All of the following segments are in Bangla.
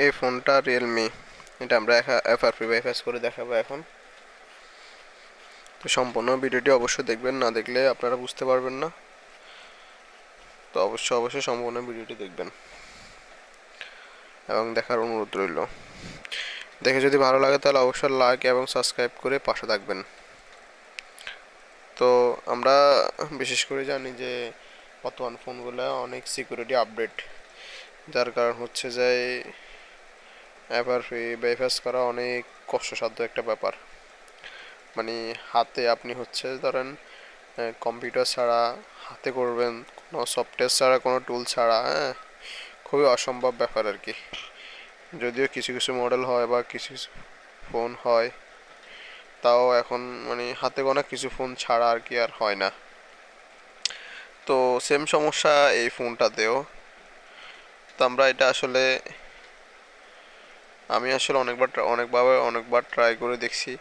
এই ফোনটা রিয়েলমি, এটা আমরা এফআরপি বাইপাস করে দেখাবো এখন। তো সম্পূর্ণ ভিডিওটি অবশ্যই দেখবেন, না দেখলে আপনারা বুঝতে পারবেন না। তো অবশ্যই সম্পূর্ণ ভিডিওটি দেখবেন এবং দেখার অনুরোধ রইল। দেখে যদি ভালো লাগে তাহলে অবশ্যই লাইক এবং সাবস্ক্রাইব করে পাশে থাকবেন। তো আমরা বিশেষ করে জানি যে বর্তমান ফোনগুলো অনেক সিকিউরিটি আপডেট, যার কারণ হচ্ছে যে এফআরপি বাইপাস করা অনেক কষ্টসাধ্য একটা ব্যাপার। মানে হাতে আপনি হচ্ছে ধরেন কম্পিউটার ছাড়া হাতে করবেন, কোনো সফটওয়্যার ছাড়া, কোনো টুল ছাড়া, হ্যাঁ, খুবই অসম্ভব ব্যাপার আর কি। যদিও কিছু কিছু মডেল হয় বা কিছু কিছু ফোন হয়, তাও এখন মানে হাতে গোনা কিছু ফোন ছাড়া আর কি আর হয় না। তো সেম সমস্যা এই ফোনটাতেও। তো আমরা এটা আসলে আমি আসলে অনেকবার ট্রাই করে দেখছি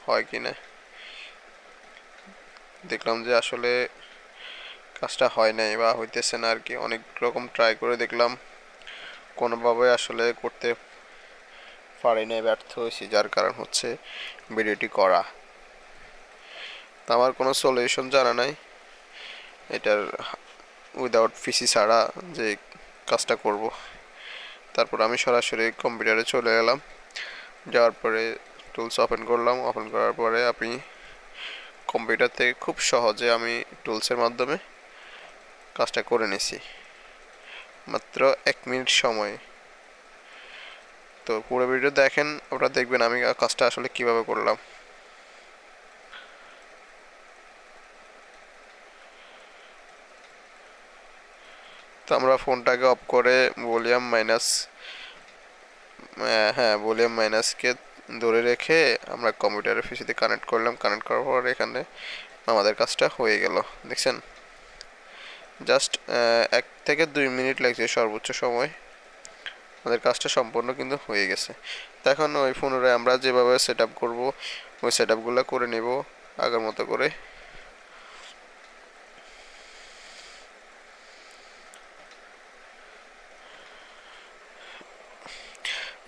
হয় কি না। দেখলাম যে আসলে কাজটা হয় নাই বা হইতেছে না আর কি। অনেক রকম ট্রাই করে দেখলাম, কোনোভাবে আসলে করতে পারি নাই, ব্যর্থ হয়েছি, যার কারণ হচ্ছে ভিডিওটি করা। তো আমার কোনো সলিউশন জানা নাই এটার, উইদাউট পিসি ছাড়া যে কাজটা করব। তারপর আমি সরাসরি কম্পিউটারে চলে গেলাম, যাওয়ার পরে টুলস ওপেন করলাম। ওপেন করার পরে আপনি কম্পিউটার থেকে খুব সহজে আমি টুলসের মাধ্যমে কাজটা করে নিছি মাত্র 1 মিনিট সময়। তো পুরো ভিডিও দেখেন, আপনারা দেখবেন আমি কাজটা আসলে কিভাবে করলাম। তো আমরা ফোনটাকে অফ করে ভলিউম মাইনাস, হ্যাঁ ভলিউম মাইনাসকে ধরে রেখে আমরা কম্পিউটারের পিসিতে কানেক্ট করলাম। কানেক্ট করার পর এখানে আমাদের কাজটা হয়ে গেল, দেখছেন। জাস্ট 1 থেকে 2 মিনিট লাগছে সর্বোচ্চ সময়, আমাদের কাজটা সম্পূর্ণ কিন্তু হয়ে গেছে। তো এখন ওই পুনরায় আমরা যেভাবে সেট আপ করবো ওই সেট আপগুলো করে নেব আগের মতো করে।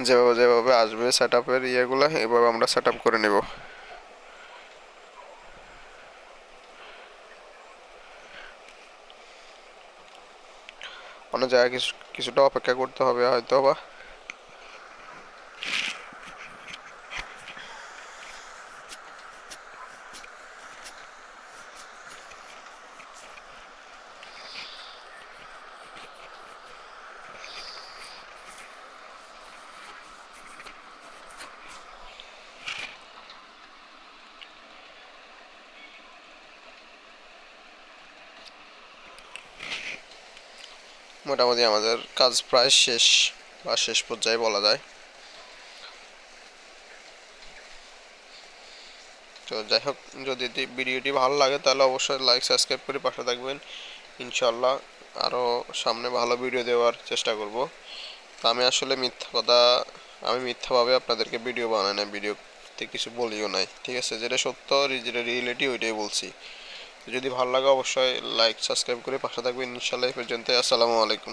যেভাবে যেভাবে আসবে সেট আপের ইয়েগুলো, এভাবে আমরা সেট আপ করে নেব। অন্য জায়গায় কিছুটা অপেক্ষা করতে হবে হয়তো বা। মোটামুটি আমাদের কাজ প্রায় শেষ বা শেষ পর্যায়ে বলা যায়। তো যাই হোক, যদি ভিডিওটি ভালো লাগে তাহলে অবশ্যই লাইক সাবস্ক্রাইব করে পাশে থাকবেন। ইনশাল্লাহ আরও সামনে ভালো ভিডিও দেওয়ার চেষ্টা করব। তা আমি আসলে আমি মিথ্যাভাবে আপনাদেরকে ভিডিও বানাই না, ভিডিওতে কিছু বলিও নাই, ঠিক আছে। যেটা সত্য, যেটা রিয়েলিটি, ওইটাই বলছি। যদি ভালো লাগে অবশ্যই লাইক সাবস্ক্রাইব করে পাশে থাকবেন। ইনশাল্লাহ এই পর্যন্ত, আসসালামু আলাইকুম।